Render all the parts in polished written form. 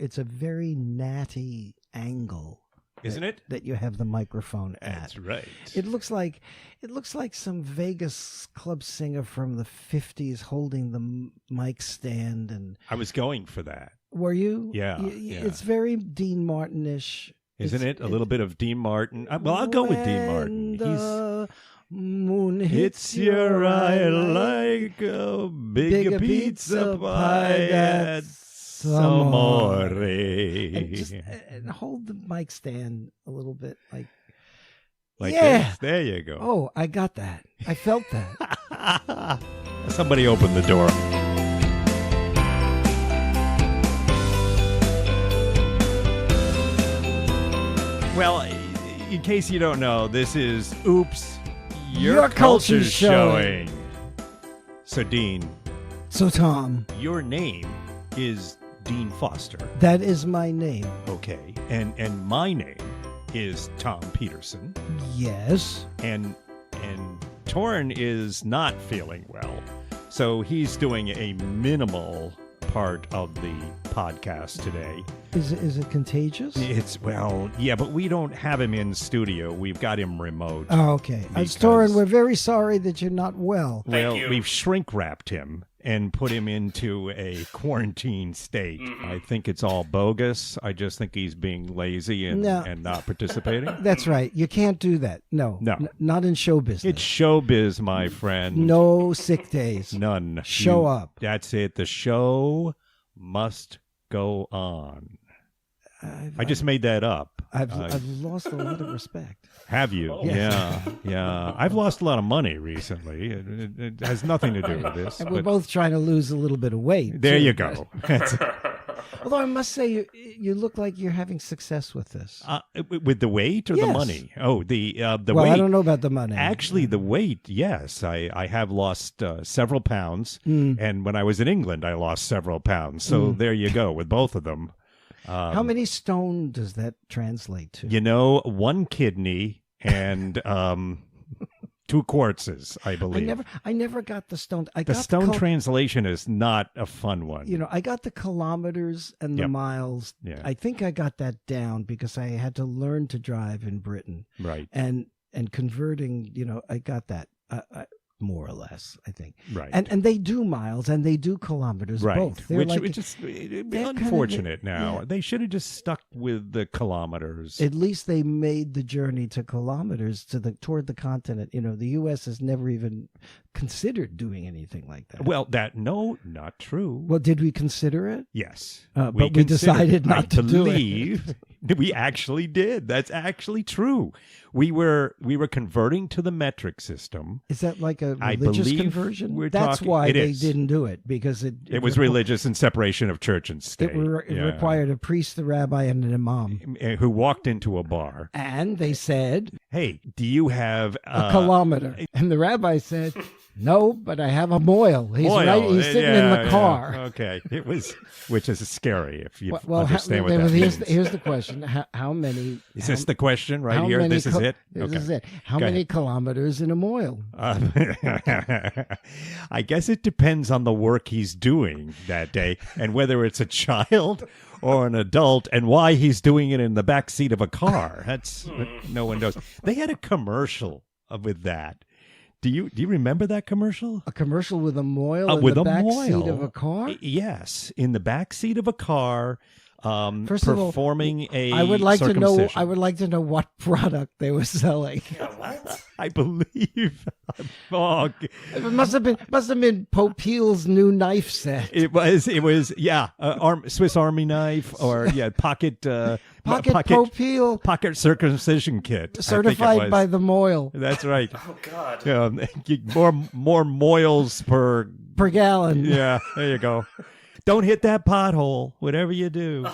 it's a very natty angle. Isn't it? That you have the microphone at. That's right. It looks like some Vegas club singer from the 50s holding the mic stand. And I was going for that. were you? Yeah. It's very Dean Martin-ish. Isn't it? A little bit of Dean Martin. Well, I'll go with Dean Martin. The moon hits your eye like a big pizza pie at Samore. And hold the mic stand a little bit like this. There you go. Oh, I got that. I felt that. Somebody open the door. Well, in case you don't know, this is Oops, Your Culture's Showing. So, Dean. So, Tom. Your name is Dean Foster. That is my name. Okay. And my name is Tom Peterson. Yes. And Torrin is not feeling well. So he's doing a minimal part of the podcast today. Is it contagious? Yeah, but we don't have him in studio. We've got him remote. Oh, okay. Torrin, we're very sorry that you're not well. Well, we've shrink wrapped him and put him into a quarantine state. I think it's all bogus. I just think he's being lazy and not participating. That's right. You can't do that. No. Not in show business. It's showbiz, my friend. No sick days. None. Show up. That's it. The show must go on. I just made that up. I've lost a lot of respect. Have you? Oh. Yeah. I've lost a lot of money recently. It has nothing to do with this. And we're both trying to lose a little bit of weight. There you go. Although I must say, you look like you're having success with this. With the weight or the money? Oh, the weight. Well, I don't know about the money. Actually, the weight, yes. I have lost several pounds. And when I was in England, I lost several pounds. So there you go with both of them. How many stone does that translate to? 1 kidney and 2 quartzes, I believe. I never got the stone. The stone translation is not a fun one. I got the kilometers and the miles. Yeah. I think I got that down because I had to learn to drive in Britain. Right. And converting, I got that. More or less, I think. Right. And they do miles and they do kilometers, right. both. Which is unfortunate now. Yeah. They should have just stuck with the kilometers. At least they made the journey to kilometers toward the continent. The U.S. has never even considered doing anything like that. Well, not true. Well, did we consider it? Yes. But we decided not to do it. We actually did. That's actually true. We were converting to the metric system. Is that like a religious conversion? That's why they didn't do it, because it was religious and separation of church and state. It required a priest, a rabbi, and an imam who walked into a bar. And they said, "Hey, do you have a kilometer?" And the rabbi said, "No, but I have a mohel." He's sitting in the car. Yeah. Okay, which is scary if you understand what that means. Here's the question: How many? Is this the question right here? This is it. This is it. How many kilometers in a mohel? I guess it depends on the work he's doing that day and whether it's a child or an adult and why he's doing it in the back seat of a car. That's no one knows. They had a commercial with that. Do you remember that commercial? A commercial with a mohel in the back seat of a car? Yes, in the back seat of a car. First performing of all, I would like to know what product they were selling. What? I believe. It must have been Pope Peel's new knife set. It was Swiss Army knife or pocket Pope Peel pocket circumcision kit, certified by the mohel. That's right. Oh God. More mohels per gallon. Yeah, there you go. Don't hit that pothole, whatever you do.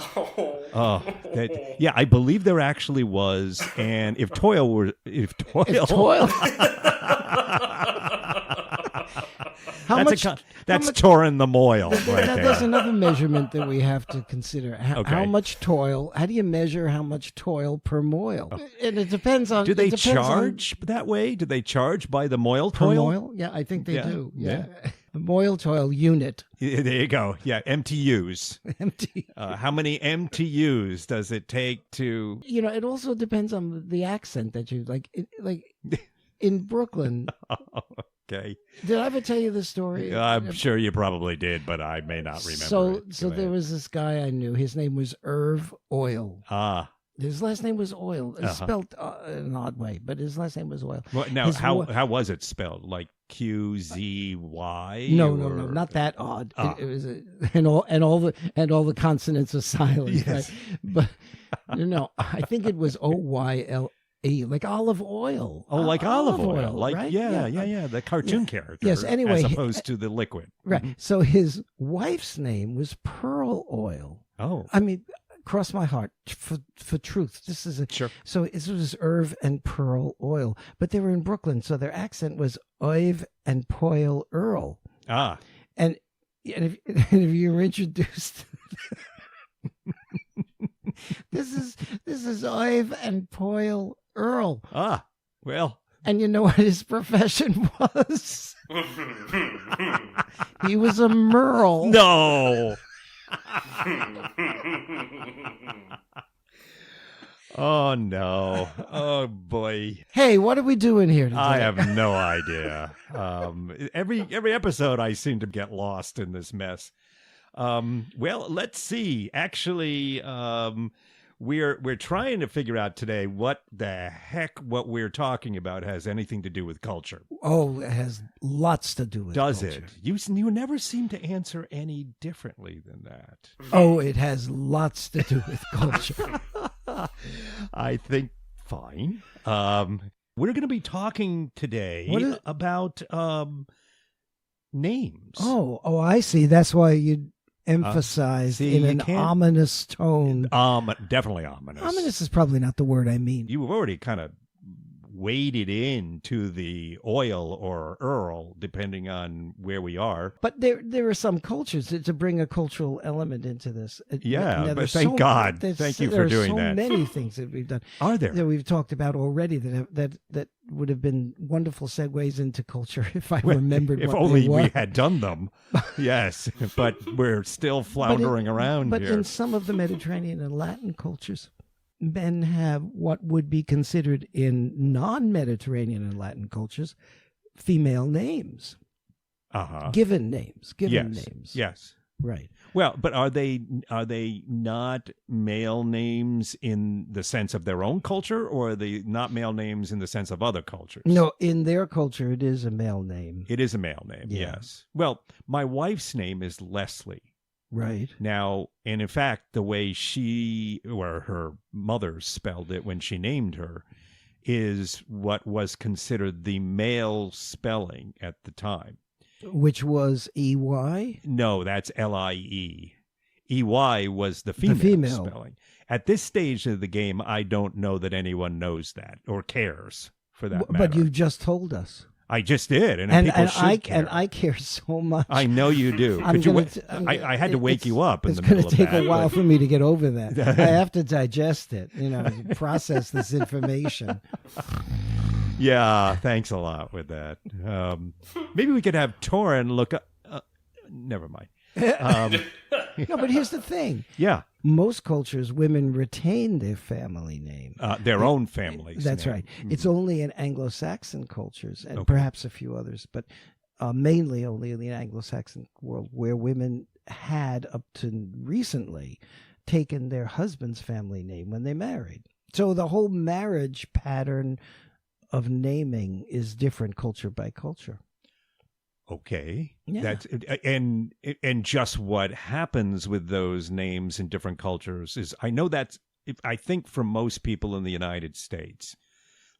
I believe there actually was, and if toil. That's Torrin the mohel. There's another measurement that we have to consider. How much toil? How do you measure how much toil per mohel? And it depends on. Do they charge that way? Do they charge by the mohel toil? Per mohel? Yeah, I think they do. Yeah. Mohel toil unit. There you go. Yeah, MTUs. MT. How many MTUs does it take to... It also depends on the accent that you like. In Brooklyn. Okay. Did I ever tell you the story? I'm sure you probably did, but I may not remember. So there was this guy I knew. His name was Irv Oil. Ah. His last name was Oil. It's spelled an odd way, but his last name was Oil. Well, now, how was it spelled? Like QZY? No, not that odd. It was and all the consonants are silent. Yes. Right? But I think it was OYLE, like olive oil. Oh, like olive oil. Like right? Yeah. The cartoon character. Yes. Anyway, as opposed to the liquid. Right. Mm-hmm. So his wife's name was Pearl Oil. Oh. I mean, cross my heart for truth. This is sure. So this was Irv and Pearl Oil, but they were in Brooklyn, so their accent was Oiv and Poil Earl. Ah. And if you were introduced, this is Oiv and Poil Earl. Ah. Well. And you know what his profession was? He was a merle. No. Oh no. Oh boy. Hey, what are we doing here today? I have no idea. Every episode I seem to get lost in this mess. Well, let's see. Actually, we're trying to figure out today what the heck what we're talking about has anything to do with culture. Oh, it has lots to do with Does culture. it? You never seem to answer any differently than that. Oh, it has lots to do with culture. I think fine. We're going to be talking today about names. Oh, I see. That's why you emphasized in an ominous tone. Definitely ominous. Ominous is probably not the word I mean. You have already kind of waded into the oil or Earl, depending on where we are. But there are some cultures to bring a cultural element into this. Yeah, but thank God. Thank you for doing that. There are so many things that we've done. Are there? That we've talked about already that would have been wonderful segues into culture if I remembered if what only they were. we had done them. Yes, but we're still floundering around but here. In some of the Mediterranean and Latin cultures, men have what would be considered in non-Mediterranean and Latin cultures female names. Given names. Yes. Right. Well, but are they not male names in the sense of their own culture, or are they not male names in the sense of other cultures? No, in their culture, it is a male name. It is a male name, yes. Well, my wife's name is Leslie. Right. Now, and in fact, the way she or her mother spelled it when she named her is what was considered the male spelling at the time. Which was E-Y? No, that's L-I-E. E-Y was the female spelling. At this stage of the game, I don't know that anyone knows that or cares for that matter. But you just told us. I just did, and people should care. And I care so much. I know you do. I had to wake you up in the middle of that. It's going to take a while for me to get over that. I have to digest it, process this information. Yeah, thanks a lot with that. Maybe we could have Torin look up. Never mind. No, but here's the thing. Yeah. Most cultures, women retain their family name. Their own families. That's right. It's only in Anglo-Saxon cultures and perhaps a few others, but mainly only in the Anglo-Saxon world where women had, up to recently, taken their husband's family name when they married. So the whole marriage pattern of naming is different culture by culture. Okay. Yeah. That's and just what happens with those names in different cultures is, I think for most people in the United States,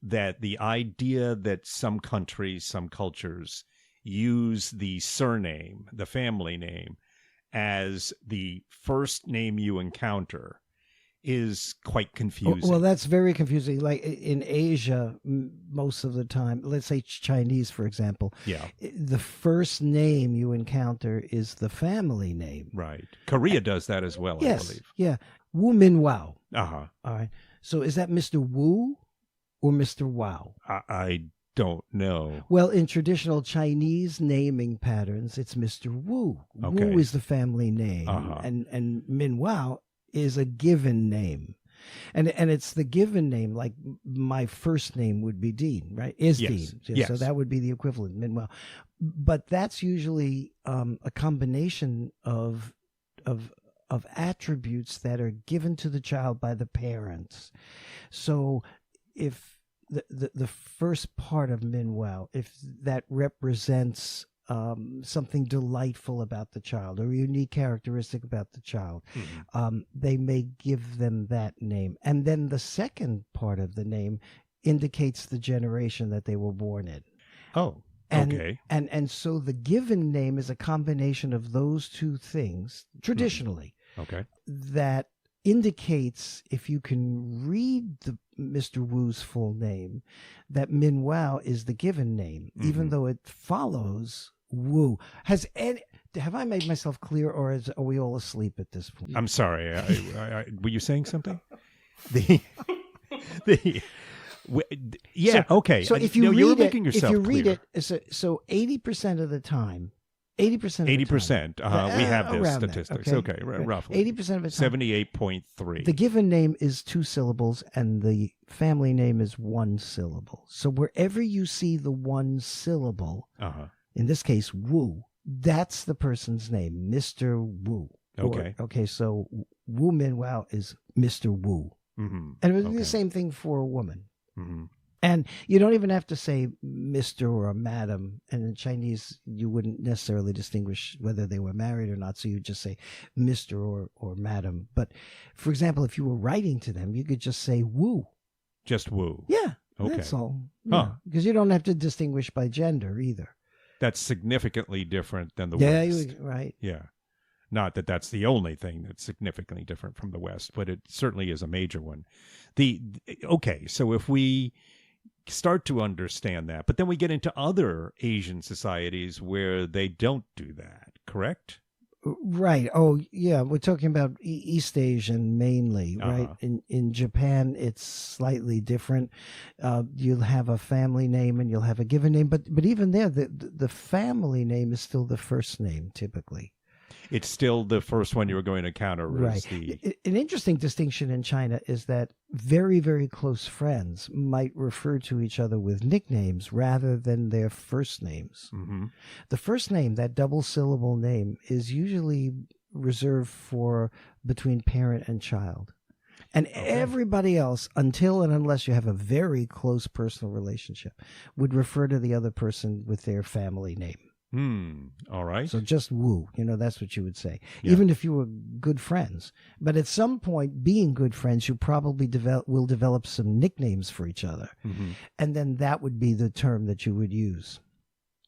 that the idea that some countries, some cultures use the surname, the family name, as the first name you encounter is quite confusing. Well, that's very confusing. Like in Asia, most of the time, let's say Chinese, for example. Yeah. The first name you encounter is the family name. Right. Korea does that as well, yes, I believe. Yeah. Wu Min Wao. Uh-huh. All right. So is that Mr. Wu or Mr. Wow? I don't know. Well, in traditional Chinese naming patterns, it's Mr. Wu. Okay. Wu is the family name, Uh-huh. and Min Wao is a given name. And it's the given name, like my first name would be Dean, right? Is Yes. Dean. Yes. So that would be the equivalent, Min Wao. But that's usually a combination of attributes that are given to the child by the parents. So if the first part of Min Wao, if that represents something delightful about the child or a unique characteristic about the child, they may give them that name. And then the second part of the name indicates the generation that they were born in. Oh, And, okay. and so the given name is a combination of those two things, traditionally, Okay. that indicates, if you can read the Mr. Wu's full name, that Min Wao is the given name, even though it follows Wu. Have I made myself clear, or are we all asleep at this point? I'm sorry. Were you saying something? The yeah. Okay. So if No, you were read making it, yourself if you read clear. it, so 80% of the time, 80%. 80%. We have this around that, statistics. Okay, roughly 80% of the time. 78.3. The given name is 2 syllables and the family name is 1 syllable. So wherever you see the 1 syllable, in this case, Wu, that's the person's name, Mr. Wu. Okay. So Wu Min Wao is Mr. Wu. Mm-hmm. And it would be the same thing for a woman. Mm-hmm. And you don't even have to say Mr. or Madam. And in Chinese, you wouldn't necessarily distinguish whether they were married or not. So you would just say Mr. or Madam. But for example, if you were writing to them, you could just say Wu. Just Wu. Yeah, Okay. that's all. Huh. Because you don't have to distinguish by gender either. That's significantly different than the Yeah, West. right. Yeah. Not that that's the only thing that's significantly different from the West, but it certainly is a major one. Okay, so if we start to understand that, but then we get into other Asian societies where they don't do that, correct? Right. Oh, yeah. We're talking about East Asian mainly, right? In Japan, it's slightly different. You'll have a family name and you'll have a given name, but even there, the family name is still the first name typically. It's still the first one you were going to counter. Right. An interesting distinction in China is that very, very close friends might refer to each other with nicknames rather than their first names. Mm-hmm. The first name, that double syllable name, is usually reserved for between parent and child. And everybody else, until and unless you have a very close personal relationship, would refer to the other person with their family name. All right. So just Wu, that's what you would say, Yeah. even if you were good friends. But at some point, being good friends, you probably will develop some nicknames for each other. Mm-hmm. And then that would be the term that you would use.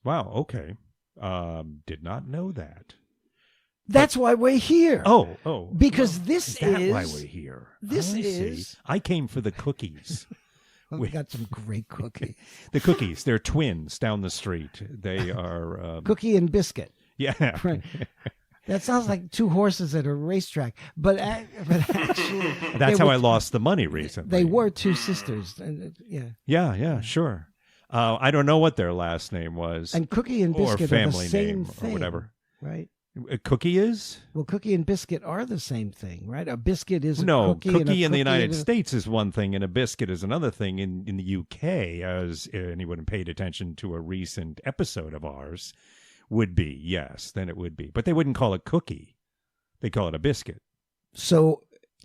Wow. Okay. Did not know that. That's why we're here. Oh. Because well, this is that is why we're here? This I is. see. I came for the cookies. We got some great cookies. The cookies. They're twins down the street. They are Cookie and biscuit. Yeah. Right. That sounds like 2 horses at a racetrack, but actually, That's how I lost the money recently. They were 2 sisters. And, Yeah, sure. I don't know what their last name was. And Cookie and Biscuit or are the family same name thing, or whatever. right? A cookie is? Well, Cookie and Biscuit are the same thing, right? A biscuit is a No, cookie. And a in the cookie United is States is one thing, and a biscuit is another thing. In the UK, as anyone paid attention to a recent episode of ours, would be, yes, then it would be. But they wouldn't call it cookie. They call it a biscuit. So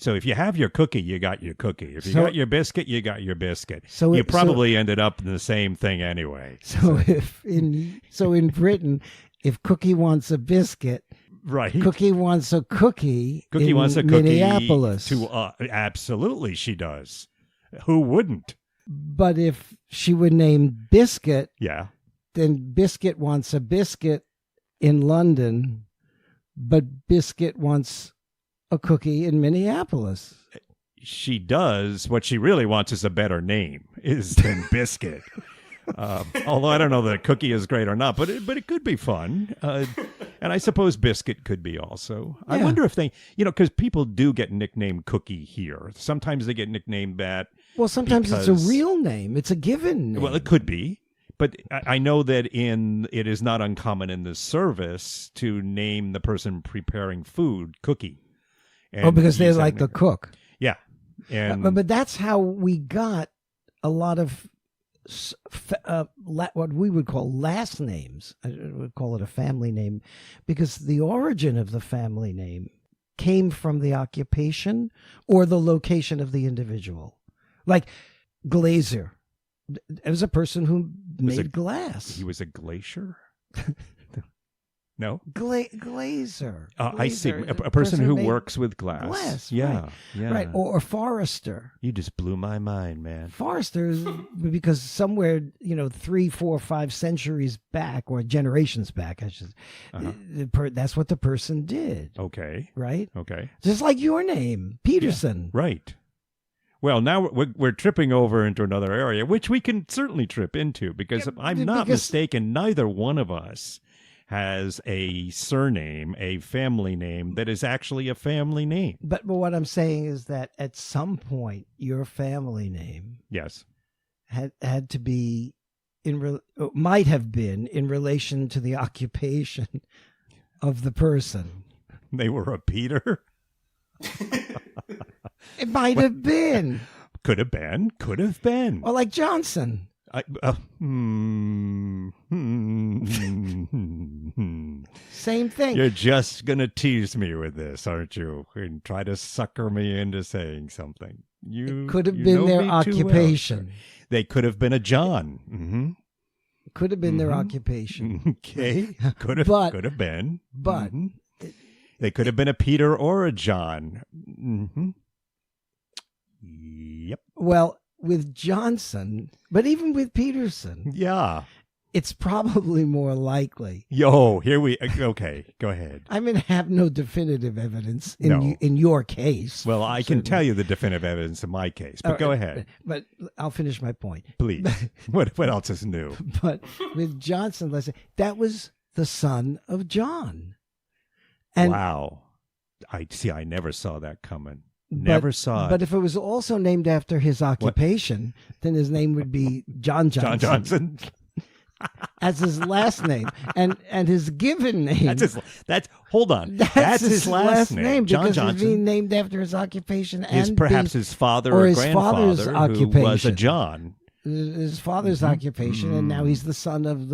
if you have your cookie, you got your cookie. If you got your biscuit, you got your biscuit. So you probably ended up in the same thing anyway. So in Britain, if Cookie wants a biscuit, right? Cookie wants a cookie. Cookie wants a cookie. Minneapolis. Absolutely, she does. Who wouldn't? But if she would name Biscuit, yeah, then Biscuit wants a biscuit in London, but Biscuit wants a cookie in Minneapolis. She does. What she really wants is a better name than Biscuit. Although I don't know that Cookie is great or not, but it could be fun. And I suppose Biscuit could be also. Yeah. I wonder if they, because people do get nicknamed Cookie here. Sometimes they get nicknamed that. Well, sometimes it's a real name. It's a given name. Well, it could be. But I know that it is not uncommon in the service to name the person preparing food Cookie. And because they're like the cook. Yeah. And but that's how we got a lot of what we would call last names. I would call it a family name, because the origin of the family name came from the occupation or the location of the individual. Like Glazer. It was a person who made glass. He was a glacier? No? Glazer. I see. A person who works with glass. Yeah. Right. Yeah. Right. Or Forester. You just blew my mind, man. Forester, because somewhere, 3, 4, 5 centuries back, or generations back, I should. That's what the person did. Okay. Right. Okay. Just like your name, Peterson. Yeah. Right. Well, now we're tripping over into another area, which we can certainly trip into, because I'm not mistaken, neither one of us has a surname, a family name that is actually a family name. But what I'm saying is that at some point, your family name, yes, had to be might have been in relation to the occupation of the person. They were a Peter. It might have been. Could have been. Could have been. Or like Johnson. Same thing. You're just going to tease me with this, aren't you? And try to sucker me into saying something. It could have been their occupation. Well. They could have been a John. Mm-hmm. Could have been their occupation. Okay. Could have been. But they could have been a Peter or a John. Mm-hmm. Yep. Well, with Johnson, but even with Peterson, yeah, it's probably more likely. Okay, go ahead. I mean, I have no definitive evidence in your case. Well, I can tell you the definitive evidence in my case, but go ahead. But I'll finish my point. Please. What else is new? But with Johnson, let's say, that was the son of John. And wow. I never saw that coming. Never saw it. But if it was also named after his occupation, then his name would be John Johnson. John Johnson. As his last name. And his given name. Hold on. That's his last name. John Johnson. Because he's being named after his occupation and perhaps his father or his grandfather father's who occupation. was a John. His father's occupation, and now he's the son of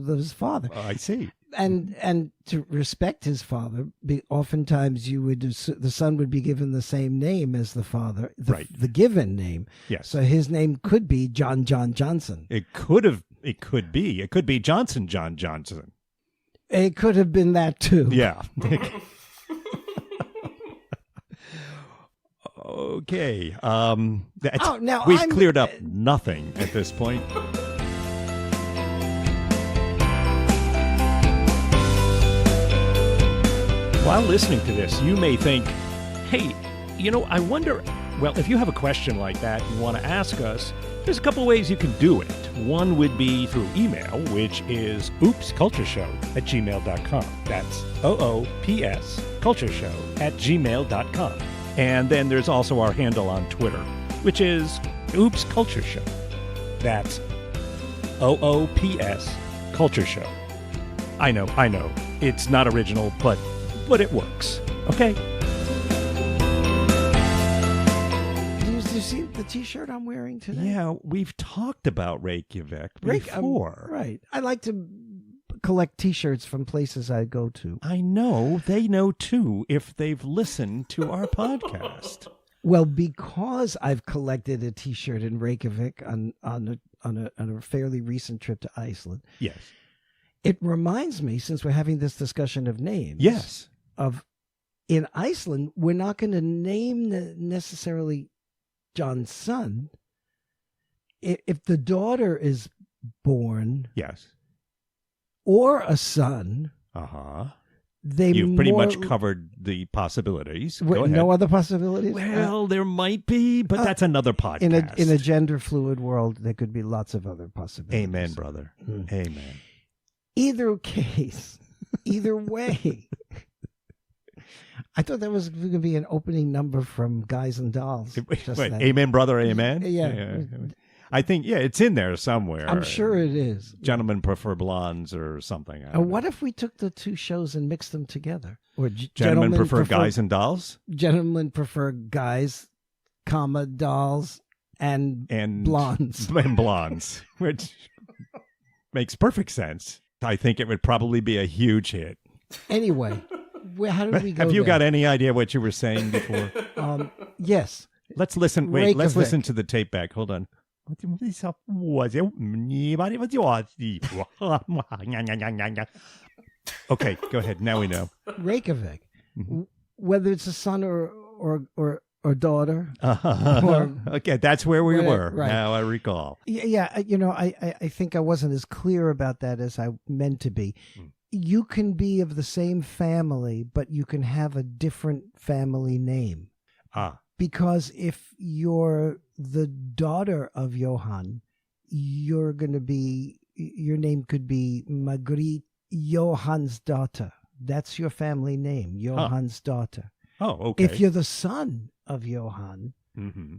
his father. I see. And to respect his father, oftentimes the son would be given the same name as the father, the given name. Yes. So his name could be John Johnson. It could be Johnson John Johnson. It could have been that too. Yeah. Okay. We've cleared up nothing at this point. While listening to this, you may think, hey, I wonder, well, if you have a question like that you want to ask us, there's a couple ways you can do it. One would be through email, which is oopscultureshow@gmail.com. That's oopscultureshow@gmail.com. And then there's also our handle on Twitter, which is Oops Culture Show. That's OOPS Culture Show. I know. It's not original, but it works. Okay? Do you see the T-shirt I'm wearing today? Yeah, we've talked about Reykjavik before. Right. I like to collect T-shirts from places I go to. I know. They know, too, if they've listened to our podcast. Well, because I've collected a T-shirt in Reykjavik on a fairly recent trip to Iceland. Yes. It reminds me, since we're having this discussion of names. Yes. In Iceland, we're not going to name necessarily John's son. If the daughter is born. Yes. Or a son. You've pretty much covered the possibilities. Go ahead. No other possibilities? Well, there might be, but that's another podcast. In a gender fluid world, there could be lots of other possibilities. Amen, brother. Amen. Either case, either way. I thought that was going to be an opening number from Guys and Dolls. Wait, amen, brother, amen? Yeah. I think, yeah, it's in there somewhere. I'm sure it is. Gentlemen prefer blondes or something. What if we took the two shows and mixed them together? Or Gentlemen prefer guys and dolls? Gentlemen prefer guys, comma, dolls, and blondes. And blondes, which makes perfect sense. I think it would probably be a huge hit. Anyway, how did we go Have you there? got any idea what you were saying before? Yes. Let's listen. Wait, let's listen to the tape back. Hold on. Okay, go ahead. Now we know. Reykjavik. Whether it's a son or daughter. Okay, that's where we were. Right. Now I recall. Yeah, I think I wasn't as clear about that as I meant to be. You can be of the same family, but you can have a different family name. Because if you're the daughter of Johann, your name could be Margrit Johann's daughter. That's your family name, Johann's daughter. Oh, okay. If you're the son of Johann,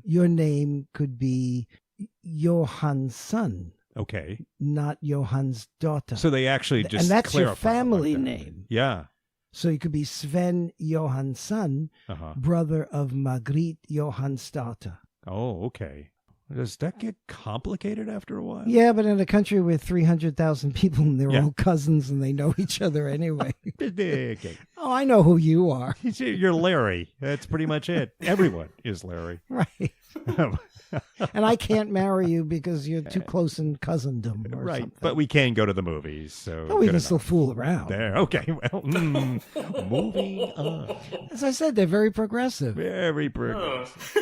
your name could be Johann's son. Okay. Not Johann's daughter. So they actually just and that's your clarify family like that. name. Yeah. So you could be Sven Johann's son, brother of Margrit Johann's daughter. Oh, okay. Does that get complicated after a while? Yeah, but in a country with 300,000 people and they're all cousins and they know each other anyway. Okay. Oh, I know who you are. You're Larry. That's pretty much it. Everyone is Larry. Right. And I can't marry you because you're too close in cousindom or right. something. But we can go to the movies. So we can still fool around. There. Okay. Well, moving on. As I said, they're very progressive. Very progressive.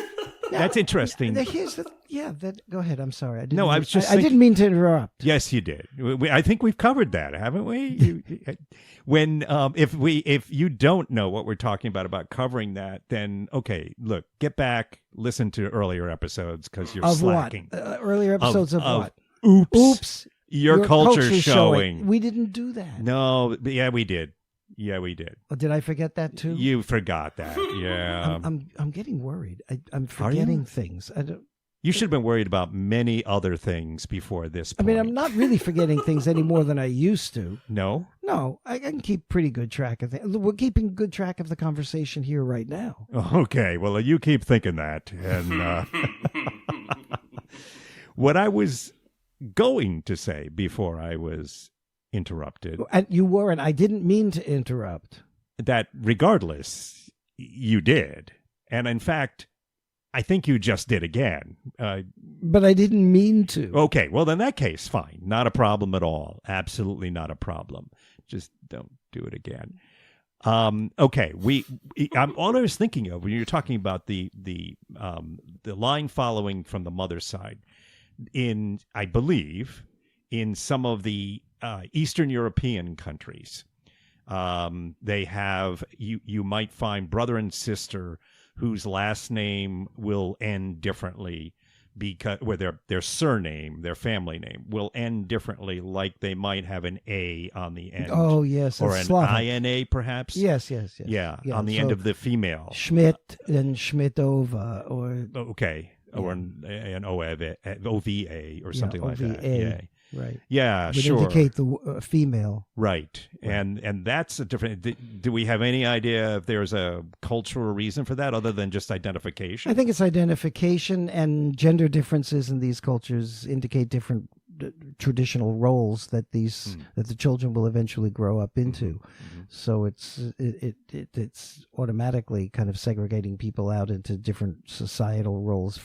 That's interesting. Go ahead. I'm sorry. I didn't mean to interrupt. Yes, you did. I think we've covered that, haven't we? If you don't know what we're talking about covering that, then okay, look, get back, listen to earlier episodes because you're slacking. What? Earlier episodes of what? Oops. Your culture showing. We didn't do that. No, yeah, we did. Yeah, we did. Oh, did I forget that too? You forgot that. Yeah. I'm getting worried. I'm forgetting things. You should have been worried about many other things before this point. I mean, I'm not really forgetting things any more than I used to. No? No, I can keep pretty good track of things. We're keeping good track of the conversation here right now. Okay, well, you keep thinking that. And what I was going to say before I was interrupted. And you weren't. I didn't mean to interrupt. That regardless, you did. And in fact, I think you just did again. But I didn't mean to. Okay, well, in that case, fine. Not a problem at all. Absolutely not a problem. Just don't do it again. Okay, all I was thinking of when you're talking about the line following from the mother's side, I believe, in some of the Eastern European countries, they have you might find brother and sister whose last name will end differently because their surname, their family name will end differently, like they might have an A on the end. Oh, yes. Or an Slavic. INA perhaps. Yes. Yeah, on the end of the female. Schmidt and Schmidtova or... Okay. Yeah. Or an OVA or something like that. Yeah. Right. Yeah, would sure. indicate the female. Right. And that's a different... Do we have any idea if there's a cultural reason for that other than just identification? I think it's identification, and gender differences in these cultures indicate different traditional roles that that the children will eventually grow up into. Mm-hmm. So it's automatically kind of segregating people out into different societal roles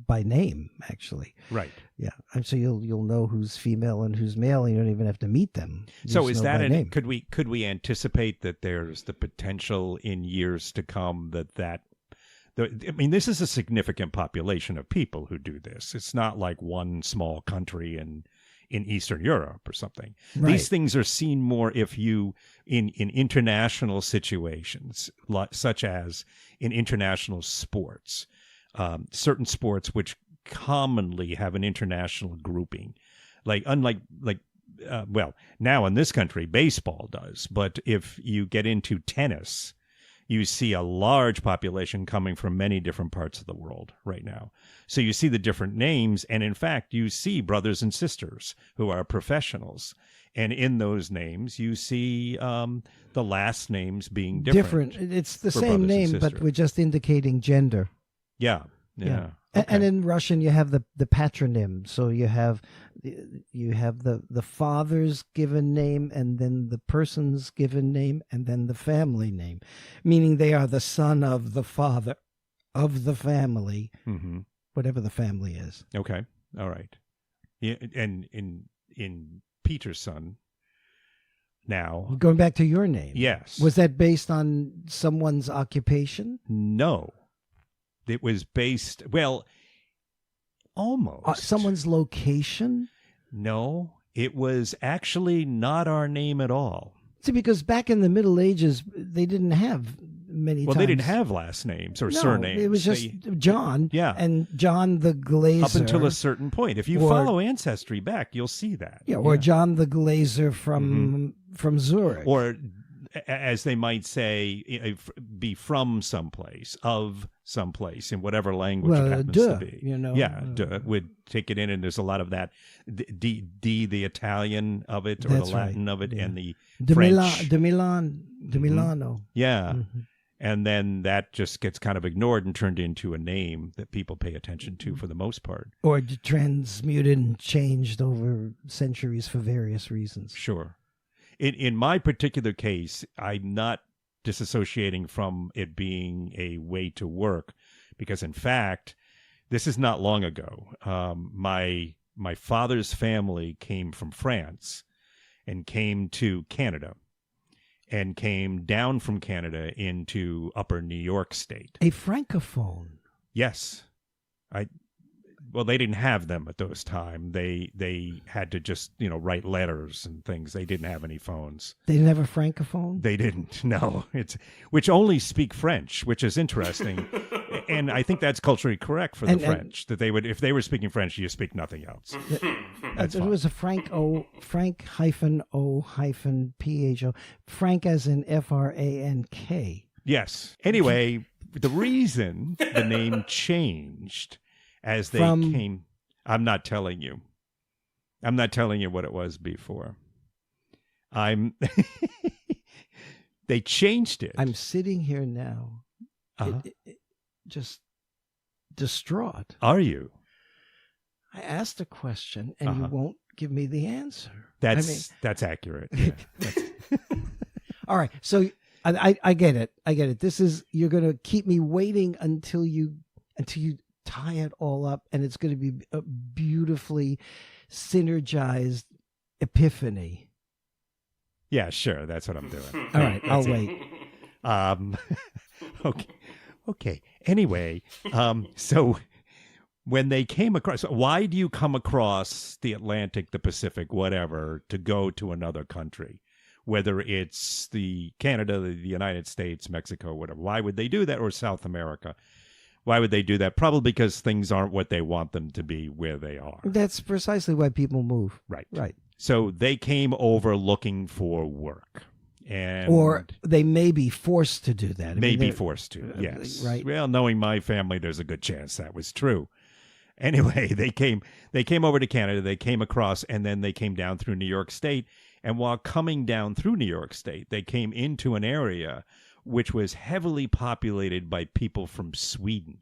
by name, actually. Right. Yeah. And so you'll know who's female and who's male, and you don't even have to meet them. So is that could we anticipate that there's the potential in years to come I mean, this is a significant population of people who do this. It's not like one small country in Eastern Europe or something. Right. These things are seen more if you in international situations, such as in international sports. Certain sports which commonly have an international grouping, well, now in this country baseball does, but if you get into tennis, you see a large population coming from many different parts of the world right now. So you see the different names, and in fact, you see brothers and sisters who are professionals. And in those names, you see the last names being different. It's the same name, but we're just indicating gender. Yeah. Okay. And in Russian, you have the patronym. So you have the father's given name, and then the person's given name, and then the family name, meaning they are the son of the father of the family, whatever the family is. Okay, all right. Yeah, and in Peter's son. Now, going back to your name, yes, was that based on someone's occupation? No. It was based, well, almost. Someone's location? No, it was actually not our name at all. See, because back in the Middle Ages, they didn't have many Well, times. they didn't have last names or surnames. It was just John. Yeah. And John the Glazer. Up until a certain point. If you follow Ancestry back, you'll see that. Yeah, or John the Glazer from Zurich. Or, as they might say, be from someplace, of someplace, in whatever language it happens to be. Would take it in, and there's a lot of that. D the Italian of it, or the Latin of it, and the French. De Milano. Yeah. And then that just gets kind of ignored and turned into a name that people pay attention to for the most part. Or transmuted and changed over centuries for various reasons. Sure. In my particular case, I'm not disassociating from it being a way to work, because in fact, this is not long ago. My father's family came from France and came to Canada, and came down from Canada into upper New York State. A francophone. Yes. Well, they didn't have them at those time. They had to just, write letters and things. They didn't have any phones. They didn't have a francophone? They didn't, no. Which only speak French, which is interesting. And I think that's culturally correct for the French, that they would, if they were speaking French, you speak nothing else. It was a Frank-O, Frank-O-PHO, Frank as in Frank. Yes. Anyway, the reason the name changed as they came, I'm not telling you. I'm not telling you what it was before. They changed it. I'm sitting here now, just distraught. Are you? I asked a question, and you won't give me the answer. That's accurate. Yeah. All right, so I get it. I get it. You're going to keep me waiting until you tie it all up, and it's going to be a beautifully synergized epiphany. Yeah, sure. That's what I'm doing. All right, I'll wait. Okay. Anyway, so when they came across, why do you come across the Atlantic, the Pacific, whatever, to go to another country? Whether it's the Canada, the United States, Mexico, whatever. Why would they do that? Or South America? Why would they do that? Probably because things aren't what they want them to be where they are. That's precisely why people move. Right. So they came over looking for work. Or they may be forced to do that. Forced to, yes. Right. Well, knowing my family, there's a good chance that was true. Anyway, they came over to Canada, they came across, and then they came down through New York State. And while coming down through New York State, they came into an area which was heavily populated by people from Sweden.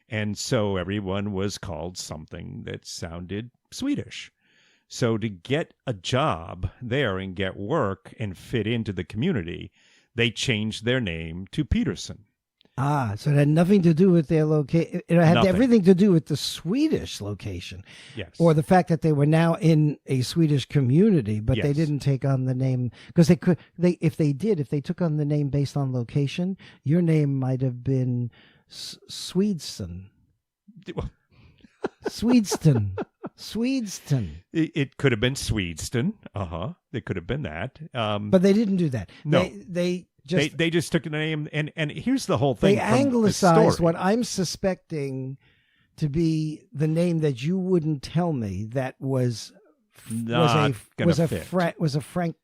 And so everyone was called something that sounded Swedish. So to get a job there and get work and fit into the community, they changed their name to Peterson. So it had nothing to do with their location. It had everything to do with the Swedish location. Yes. Or the fact that they were now in a Swedish community, but they didn't take on the name because if they took on the name based on location, your name might have been Swedson. Swedeston. It could have been Swedeston. It could have been that. But they didn't do that. No. They just took the name, and here's the whole thing. They anglicized what I'm suspecting to be the name that you wouldn't tell me that was a French.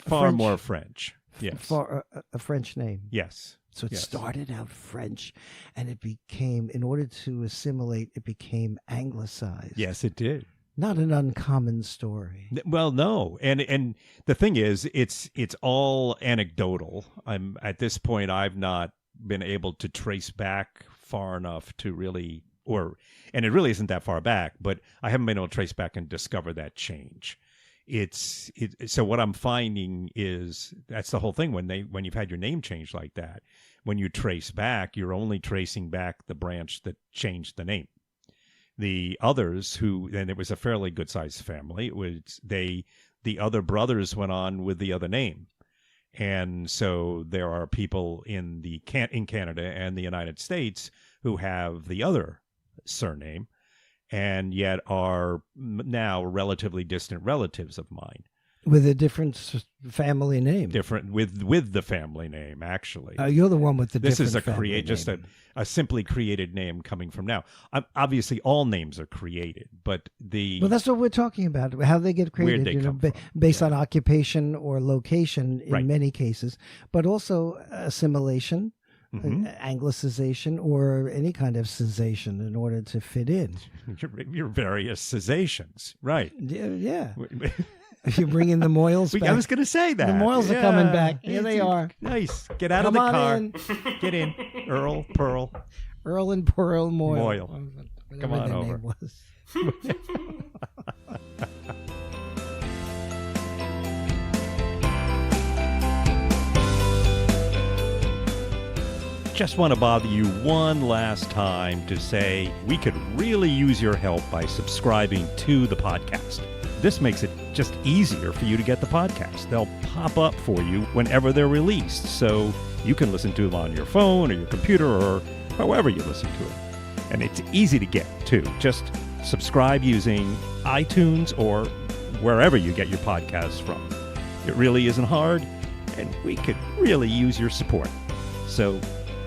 Far more French. Yes. For a French name. Yes. So it Yes. started out French, and it became, in order to assimilate, it became anglicized. Yes, it did. Not an uncommon story. Well, no, and the thing is, it's all anecdotal. I'm at this point, I've not been able to trace back far enough to really, and it really isn't that far back, but I haven't been able to trace back and discover that change. So what I'm finding is that's the whole thing when you've had your name changed like that. When you trace back, you're only tracing back the branch that changed the name. The others and it was a fairly good sized family. The other brothers went on with the other name. And so there are people in Canada and the United States who have the other surname and yet are now relatively distant relatives of mine. With a different family name. Different with the family name, actually. You're the one with the this different is family just name. a simply created name coming from now. Obviously, all names are created, but Well, that's what we're talking about. How they get created, they come from. based on occupation or location in Right. many cases, but also assimilation, anglicization, or any kind of cessation in order to fit in. your various cessations, right? Yeah. If you bring in the Moyles back. I was going to say that. The Moyles are coming back. Here they are. Nice. Get out Come of the car. on in. Get in. Earl, Pearl. Earl and Pearl Moyle. Moyle. Whatever Come on their over. name was. Just want to bother you one last time to say we could really use your help by subscribing to the podcast. This makes it just easier for you to get the podcast. They'll pop up for you whenever they're released, so you can listen to them on your phone or your computer or however you listen to it. And it's easy to get, too. Just subscribe using iTunes or wherever you get your podcasts from. It really isn't hard, and we could really use your support. So,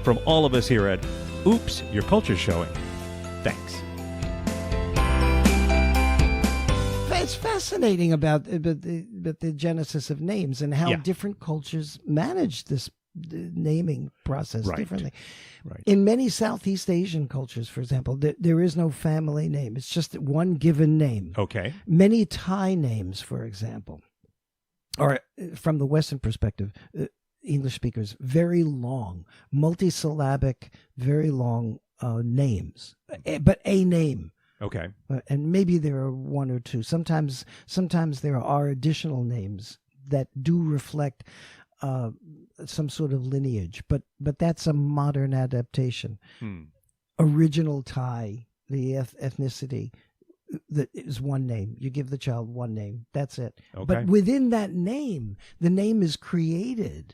from all of us here at Oops, Your Culture's Showing, thanks. It's fascinating about the genesis of names and how different cultures manage this naming process differently. Right. In many Southeast Asian cultures, for example, there is no family name. It's just one given name. Okay. Many Thai names, for example, or from the Western perspective, English speakers, very long, multisyllabic, very long names, but a name. Okay. And maybe there are one or two. Sometimes there are additional names that do reflect some sort of lineage, but that's a modern adaptation. Original Thai, the ethnicity, that is one name. You give the child one name. That's it. Okay. But within that name, the name is created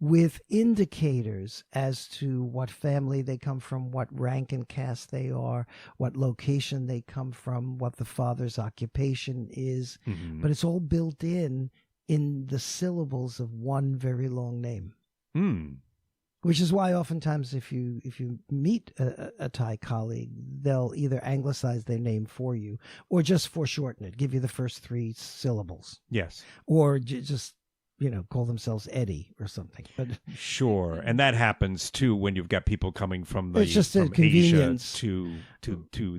with indicators as to what family they come from, what rank and caste they are, what location they come from, what the father's occupation is. Mm-hmm. But it's all built in the syllables of one very long name. Which is why oftentimes if you meet a Thai colleague, they'll either anglicize their name for you or just foreshorten it, give you the first three syllables. Yes. Or just call themselves Eddie or something. But sure, and that happens too when you've got people coming from it's just a Asia convenience to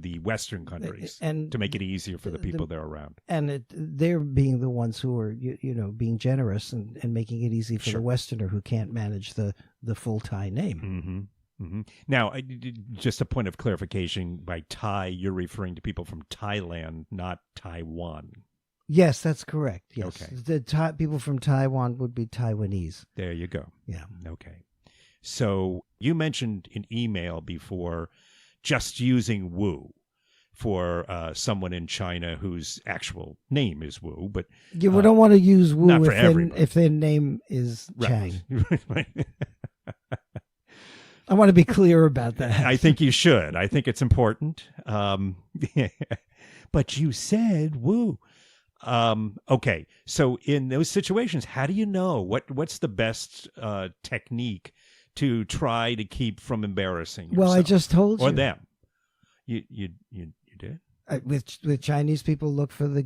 the Western countries, and to make it easier for the people they're around. And they're being the ones who are being generous and making it easy for the Westerner who can't manage the full Thai name. Now, just a point of clarification: by Thai, you're referring to people from Thailand, not Taiwan. Yes, that's correct. Yes. Okay. The people from Taiwan would be Taiwanese. There you go. Yeah. Okay. So you mentioned in email before just using Wu for someone in China whose actual name is Wu, but we don't want to use Wu if their name is Chang. Right. I want to be clear about that. I think you should. I think it's important. But you said Wu. Okay, so in those situations, how do you know what's the best technique to try to keep from embarrassing yourself? Well, I just told you. Or them. You did? With Chinese people, look for the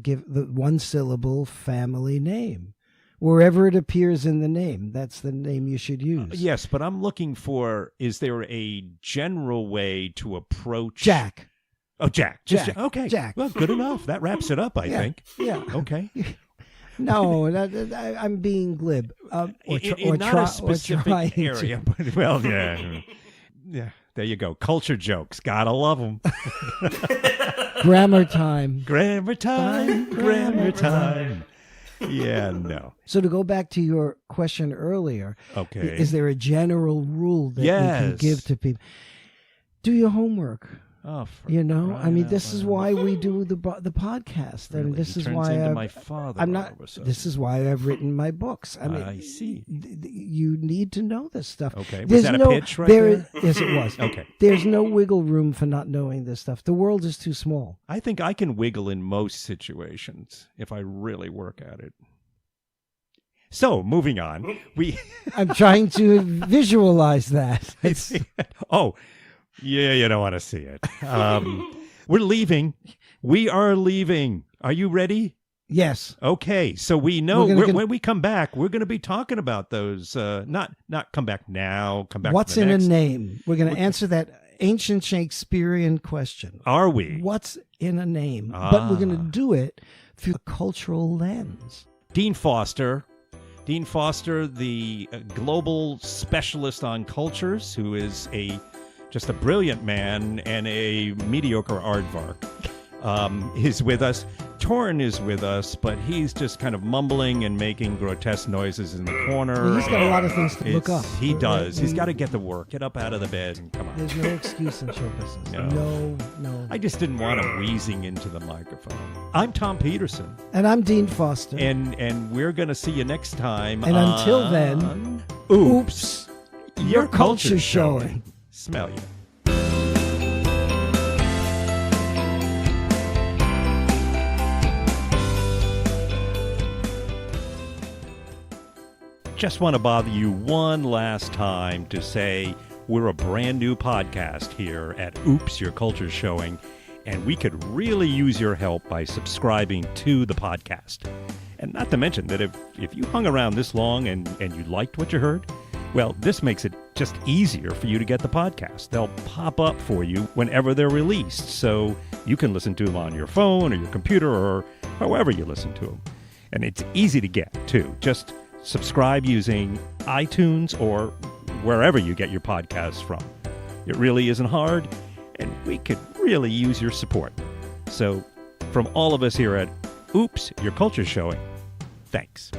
one syllable family name. Wherever it appears in the name, that's the name you should use. Yes, but I'm looking for, is there a general way to approach... Jack. Oh, Jack. Just Jack. Okay. Jack. Well, good enough. That wraps it up, I think. Yeah. Okay. No, I'm being glib. Not a specific area. But, well, yeah. Yeah, there you go. Culture jokes. Gotta love them. Grammar time. Grammar time. Grammar time. Yeah, no. So to go back to your question earlier, Okay. Is there a general rule that you can give to people? Do your homework. Oh, I mean, this is why we do the podcast, really? and this He is turns why into my father. I'm not. This is why I've written my books. I mean, I see. You need to know this stuff. Okay, was that a pitch right there? Yes, it was. Okay. There's no wiggle room for not knowing this stuff. The world is too small. I think I can wiggle in most situations if I really work at it. So, moving on, I'm trying to visualize that. Oh, yeah, you don't want to see it. We're leaving. We are leaving. Are you ready? Yes. Okay, so we know when we come back, we're going to be talking about those. Not come back now. Come back. What's in a name? We're going to answer that ancient Shakespearean question. Are we? What's in a name? But we're going to do it through a cultural lens. Dean Foster, the global specialist on cultures, who is just a brilliant man and a mediocre aardvark, is with us. Torrin is with us, but he's just kind of mumbling and making grotesque noises in the corner. Well, he's got a lot of things to look up. He does. He's got to get to work. Get up out of the bed and come on. There's no excuse in show business. No. I just didn't want him wheezing into the microphone. I'm Tom Peterson. And I'm Dean Foster. And we're going to see you next time. And until then, oops, your culture's showing. Smell you. Just want to bother you one last time to say we're a brand new podcast here at Oops, Your Culture's Showing, and we could really use your help by subscribing to the podcast. And not to mention that if you hung around this long and you liked what you heard, well, this makes it just easier for you to get the podcast. They'll pop up for you whenever they're released, so you can listen to them on your phone or your computer or however you listen to them. And it's easy to get, too. Just subscribe using iTunes or wherever you get your podcasts from. It really isn't hard, and we could really use your support. So, from all of us here at Oops, Your Culture's Showing, thanks.